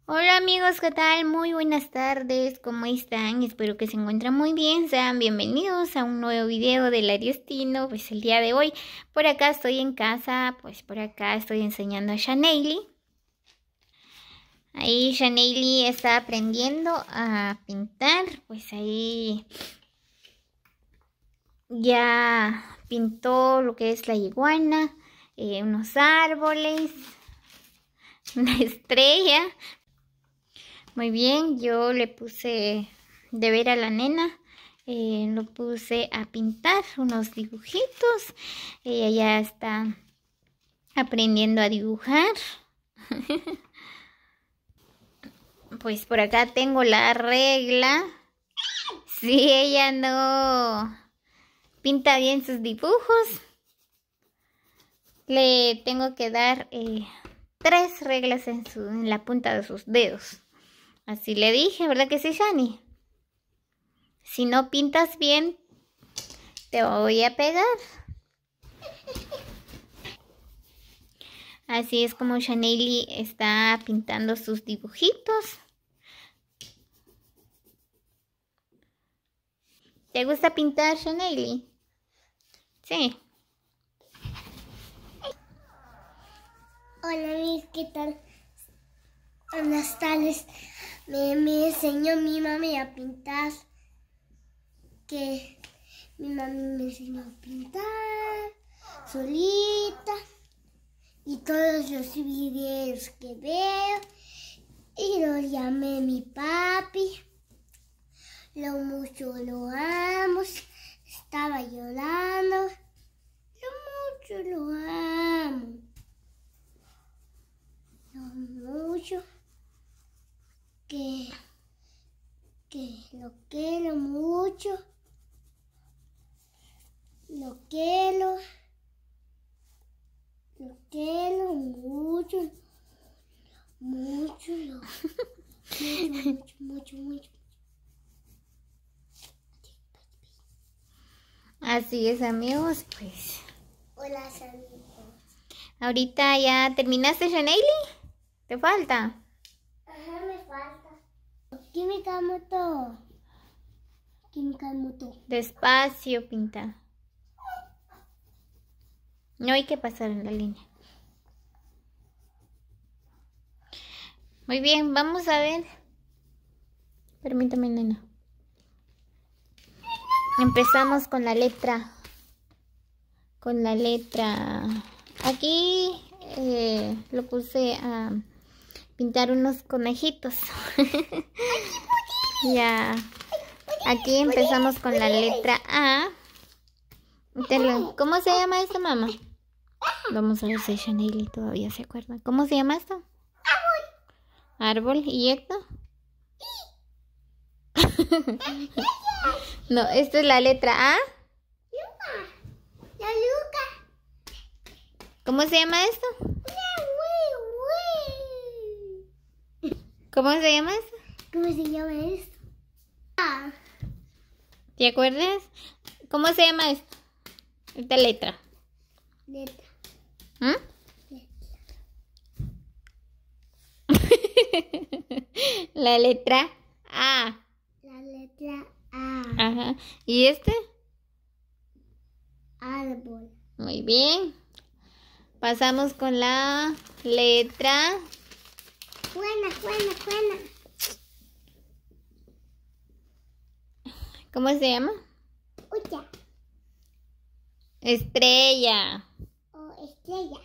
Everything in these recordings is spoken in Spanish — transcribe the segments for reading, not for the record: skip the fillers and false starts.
Hola amigos, ¿qué tal? Muy buenas tardes, ¿cómo están? Espero que se encuentren muy bien, sean bienvenidos a un nuevo video del Ariostino. Pues el día de hoy, por acá estoy en casa, pues por acá estoy enseñando a Shaneili. Ahí Shaneili está aprendiendo a pintar, pues ahí ya pintó lo que es la iguana, unos árboles, una estrella. Muy bien, yo le puse de ver a la nena, lo puse a pintar unos dibujitos. Ella ya está aprendiendo a dibujar. Pues por acá tengo la regla. Si ella no pinta bien sus dibujos, le tengo que dar 3 reglas en la punta de sus dedos. Así le dije, ¿verdad que sí, Shani? Si no pintas bien, te voy a pegar. Así es como Shaneili está pintando sus dibujitos. ¿Te gusta pintar, Shaneili? Sí. Hola, Miss, ¿qué tal? Buenas tardes. Me enseñó mi mami a pintar. Que mi mami me enseñó a pintar solita. Y todos los videos que veo. Y lo llamé mi papi. Lo mucho lo amo. Estaba llorando. Lo mucho lo amo. Lo mucho que lo quiero mucho, lo quiero mucho, mucho. Así es, amigos, pues. Hola, amigos. Ahorita ya terminaste, Shaneili. ¿Te falta? Ajá, me falta. Química moto. Despacio, pinta. No hay que pasar en la línea. Muy bien, vamos a ver. Permítame, nena. Empezamos con la letra. Aquí lo puse a pintar unos conejitos. Ya. Aquí empezamos con la letra A. ¿Cómo se llama esto, mamá? Vamos a ver si Shaneili todavía se acuerda. ¿Cómo se llama esto? Árbol. ¿Y esto? No, esta es la letra A. La Luca. ¿Cómo se llama esto? ¿Cómo se llama esto? ¿Cómo se llama esto? ¿Te acuerdas? ¿Cómo se llama esto? Esta letra. Letra. La letra A. La letra A. Ajá. ¿Y este? Árbol. Muy bien. Pasamos con la letra. Buena. ¿Cómo se llama? Ucha. Estrella. O estrella.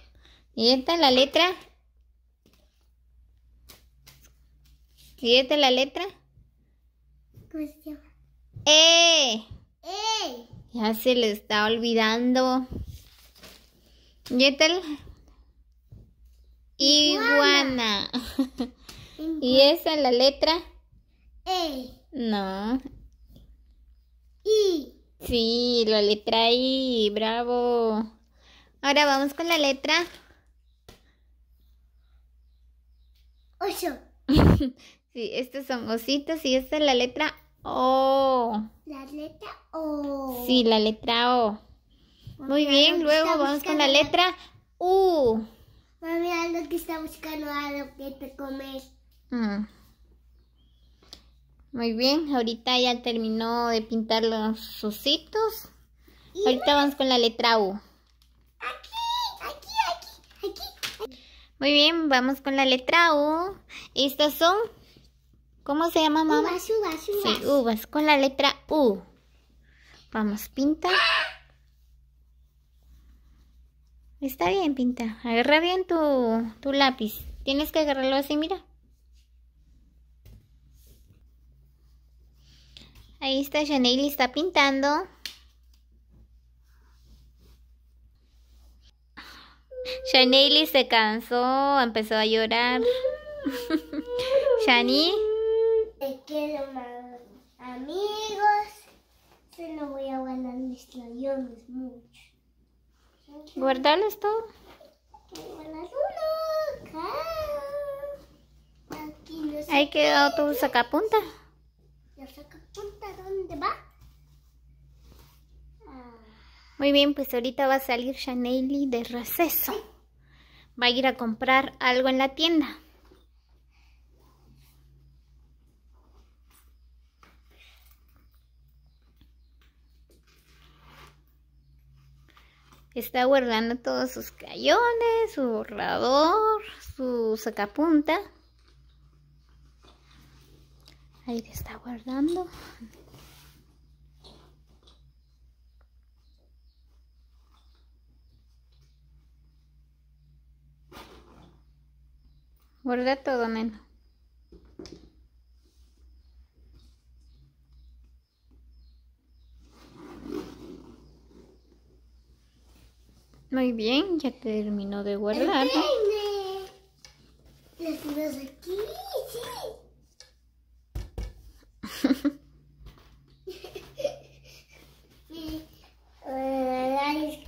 ¿Y esta es la letra? ¿Y esta es la letra? ¿Cómo se llama? ¡Eh! ¡Ey! Ya se le está olvidando. ¿Y esta es la? Iguana. ¿Y esa es la letra? ¡Ey! No. ¡I! Sí, la letra I. Bravo. Ahora vamos con la letra. Oso. Sí, estos son ositos y esta es la letra O. La letra O. Sí, la letra O. Muy bien, luego vamos con la letra U. Mami, algo que está buscando algo que te comer. Muy bien, ahorita ya terminó de pintar los ositos. Ahorita vamos con la letra U. Aquí. Muy bien, vamos con la letra U. Estas son, ¿cómo se llama, mamá? Uvas. Sí, uvas, con la letra U. Vamos, pinta. Está bien, pinta. Agarra bien tu lápiz. Tienes que agarrarlo así, mira. Ahí está, Chanel está pintando. Chanel se cansó, empezó a llorar. Shani. Te quiero más, amigos. Se lo voy a guardar mis labios mucho. ¿Guardarlos todo? Guardar uno acá. Aquí no sé. Ahí quedó tu sacapunta. ¿La sacapunta dónde va? Muy bien, pues ahorita va a salir Chanel de receso. Va a ir a comprar algo en la tienda. Está guardando todos sus crayones, su borrador, su sacapunta. Ahí te está guardando. Guarda todo, nena. Muy bien, ya terminó de guardar. Las unas aquí, sí. Ay,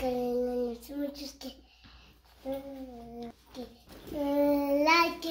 muchos que like,